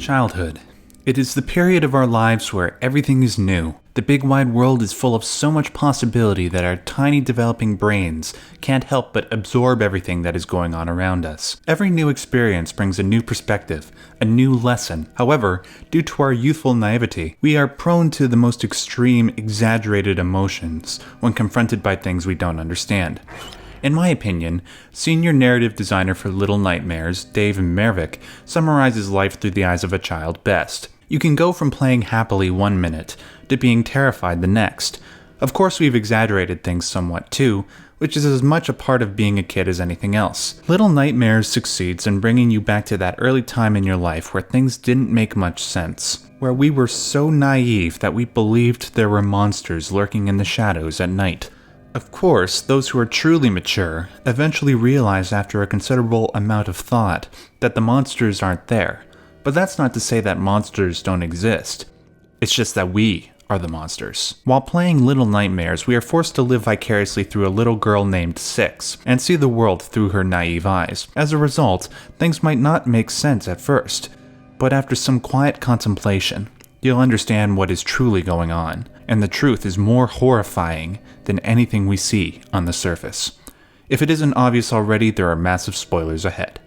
Childhood. It is the period of our lives where everything is new. The big wide world is full of so much possibility that our tiny developing brains can't help but absorb everything that is going on around us. Every new experience brings a new perspective, a new lesson. However, due to our youthful naivety, we are prone to the most extreme, exaggerated emotions when confronted by things we don't understand. In my opinion, senior narrative designer for Little Nightmares, Dave Mervick, summarizes life through the eyes of a child best. You can go from playing happily 1 minute to being terrified the next. Of course, we've exaggerated things somewhat too, which is as much a part of being a kid as anything else. Little Nightmares succeeds in bringing you back to that early time in your life where things didn't make much sense, where we were so naive that we believed there were monsters lurking in the shadows at night. Of course, those who are truly mature eventually realize after a considerable amount of thought that the monsters aren't there. But that's not to say that monsters don't exist. It's just that we are the monsters. While playing Little Nightmares, we are forced to live vicariously through a little girl named Six, and see the world through her naive eyes. As a result, things might not make sense at first, but after some quiet contemplation, you'll understand what is truly going on, and the truth is more horrifying than anything we see on the surface. If it isn't obvious already, there are massive spoilers ahead.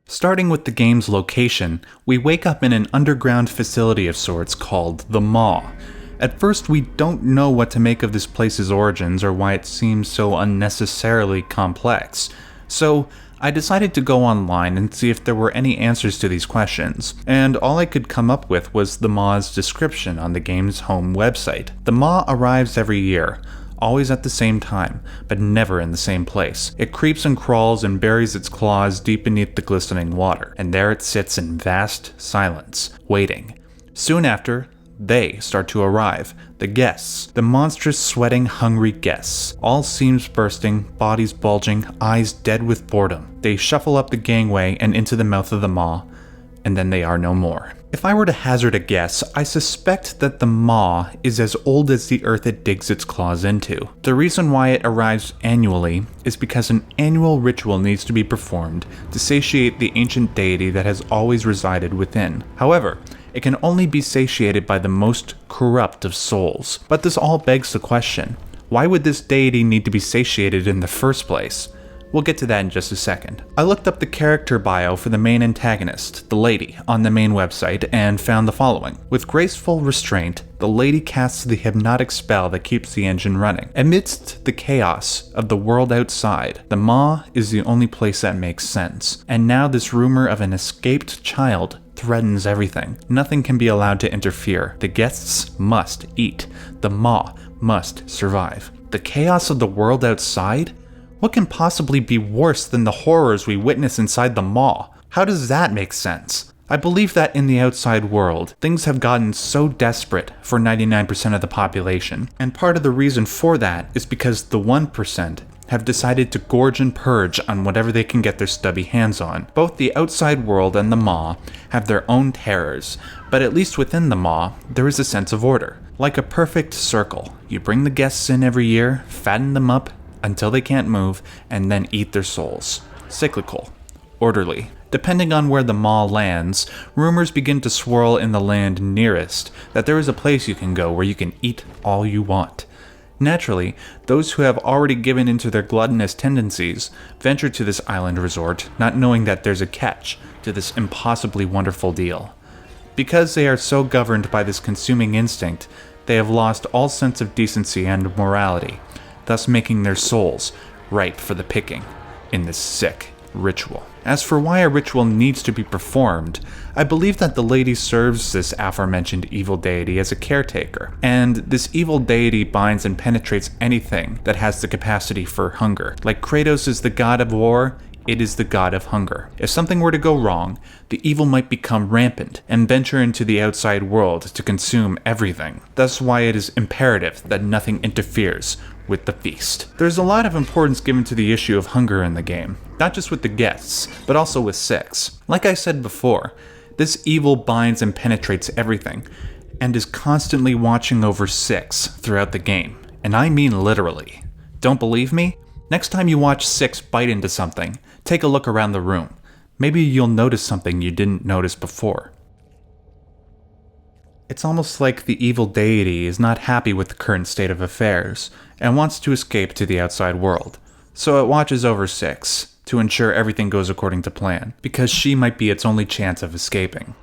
Starting with the game's location, we wake up in an underground facility of sorts called the Maw. At first, we don't know what to make of this place's origins or why it seems so unnecessarily complex. So, I decided to go online and see if there were any answers to these questions, and all I could come up with was the Maw's description on the game's home website. The Maw arrives every year, always at the same time, but never in the same place. It creeps and crawls and buries its claws deep beneath the glistening water, and there it sits in vast silence, waiting. Soon after, they start to arrive, the guests, the monstrous, sweating, hungry guests. All seams bursting, bodies bulging, eyes dead with boredom. They shuffle up the gangway and into the mouth of the Maw, and then they are no more. If I were to hazard a guess, I suspect that the Maw is as old as the earth it digs its claws into. The reason why it arrives annually is because an annual ritual needs to be performed to satiate the ancient deity that has always resided within. However, it can only be satiated by the most corrupt of souls. But this all begs the question, why would this deity need to be satiated in the first place? We'll get to that in just a second. I looked up the character bio for the main antagonist, the lady, on the main website and found the following. With graceful restraint, the lady casts the hypnotic spell that keeps the engine running. Amidst the chaos of the world outside, the Maw is the only place that makes sense. And now this rumor of an escaped child threatens everything. Nothing can be allowed to interfere. The guests must eat. The Maw must survive. The chaos of the world outside? What can possibly be worse than the horrors we witness inside the Maw? How does that make sense? I believe that in the outside world, things have gotten so desperate for 99% of the population, and part of the reason for that is because the 1% have decided to gorge and purge on whatever they can get their stubby hands on. Both the outside world and the Maw have their own terrors, but at least within the Maw, there is a sense of order. Like a perfect circle, you bring the guests in every year, fatten them up until they can't move, and then eat their souls. Cyclical. Orderly. Depending on where the Maw lands, rumors begin to swirl in the land nearest that there is a place you can go where you can eat all you want. Naturally, those who have already given into their gluttonous tendencies venture to this island resort, not knowing that there's a catch to this impossibly wonderful deal. Because they are so governed by this consuming instinct, they have lost all sense of decency and morality, thus making their souls ripe for the picking in this sick ritual. As for why a ritual needs to be performed, I believe that the lady serves this aforementioned evil deity as a caretaker, and this evil deity binds and penetrates anything that has the capacity for hunger. Like Kratos is the god of war, it is the god of hunger. If something were to go wrong, the evil might become rampant and venture into the outside world to consume everything. That's why it is imperative that nothing interferes with the feast. There's a lot of importance given to the issue of hunger in the game, not just with the guests, but also with Six. Like I said before, this evil binds and penetrates everything, and is constantly watching over Six throughout the game. And I mean literally. Don't believe me? Next time you watch Six bite into something, take a look around the room. maybe you'll notice something you didn't notice before. It's almost like the evil deity is not happy with the current state of affairs and wants to escape to the outside world, so it watches over Six to ensure everything goes according to plan, because she might be its only chance of escaping.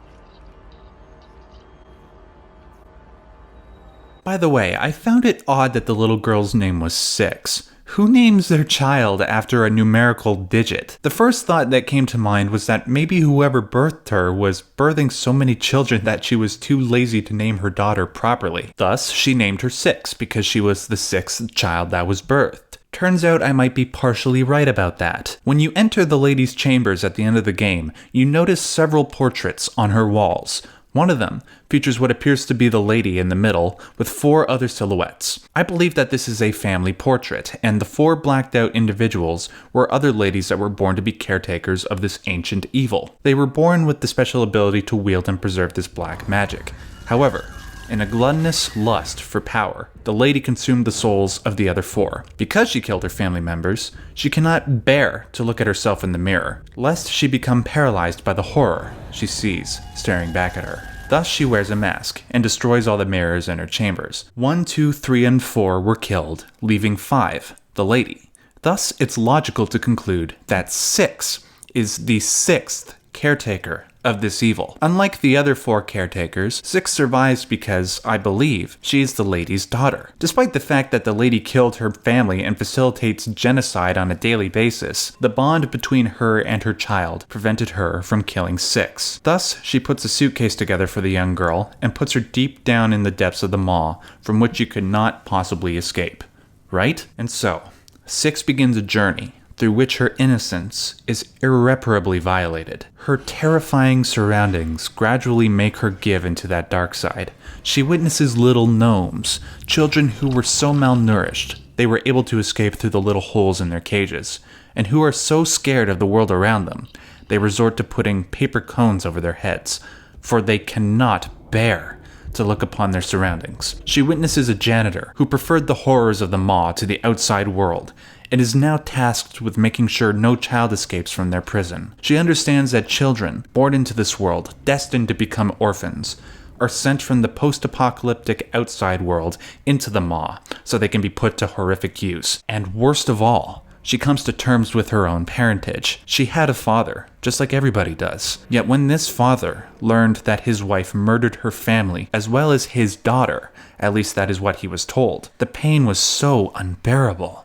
By the way, I found it odd that the little girl's name was Six. Who names their child after a numerical digit? The first thought that came to mind was that maybe whoever birthed her was birthing so many children that she was too lazy to name her daughter properly. Thus, she named her Six because she was the sixth child that was birthed. Turns out I might be partially right about that. When you enter the lady's chambers at the end of the game, you notice several portraits on her walls. One of them features what appears to be the lady in the middle, with 4 other silhouettes. I believe that this is a family portrait, and the 4 blacked out individuals were other ladies that were born to be caretakers of this ancient evil. They were born with the special ability to wield and preserve this black magic. However, in a gluttonous lust for power, the lady consumed the souls of the other 4. Because she killed her family members, she cannot bear to look at herself in the mirror, lest she become paralyzed by the horror she sees staring back at her. Thus she wears a mask and destroys all the mirrors in her chambers. 1, 2, 3, and 4 were killed, leaving 5, the lady. Thus it's logical to conclude that 6 is the 6th caretaker of this evil. Unlike the other 4 caretakers, 6 survives because, I believe, she is the lady's daughter. Despite the fact that the lady killed her family and facilitates genocide on a daily basis, the bond between her and her child prevented her from killing 6. Thus, she puts a suitcase together for the young girl and puts her deep down in the depths of the maw, from which you could not possibly escape. Right? And so, 6 begins a journey through which her innocence is irreparably violated. Her terrifying surroundings gradually make her give into that dark side. She witnesses little gnomes, children who were so malnourished they were able to escape through the little holes in their cages, and who are so scared of the world around them, they resort to putting paper cones over their heads, for they cannot bear to look upon their surroundings. She witnesses a janitor who preferred the horrors of the maw to the outside world, and is now tasked with making sure no child escapes from their prison. She understands that children born into this world, destined to become orphans, are sent from the post-apocalyptic outside world into the maw so they can be put to horrific use. And worst of all, she comes to terms with her own parentage. She had a father, just like everybody does. Yet when this father learned that his wife murdered her family as well as his daughter, at least that is what he was told, the pain was so unbearable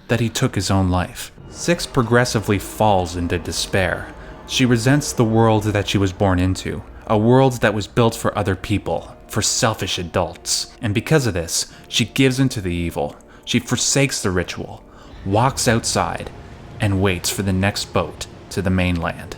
that he took his own life. 6 progressively falls into despair. She resents the world that she was born into, a world that was built for other people, for selfish adults. And because of this, she gives into the evil. She forsakes the ritual, walks outside, and waits for the next boat to the mainland.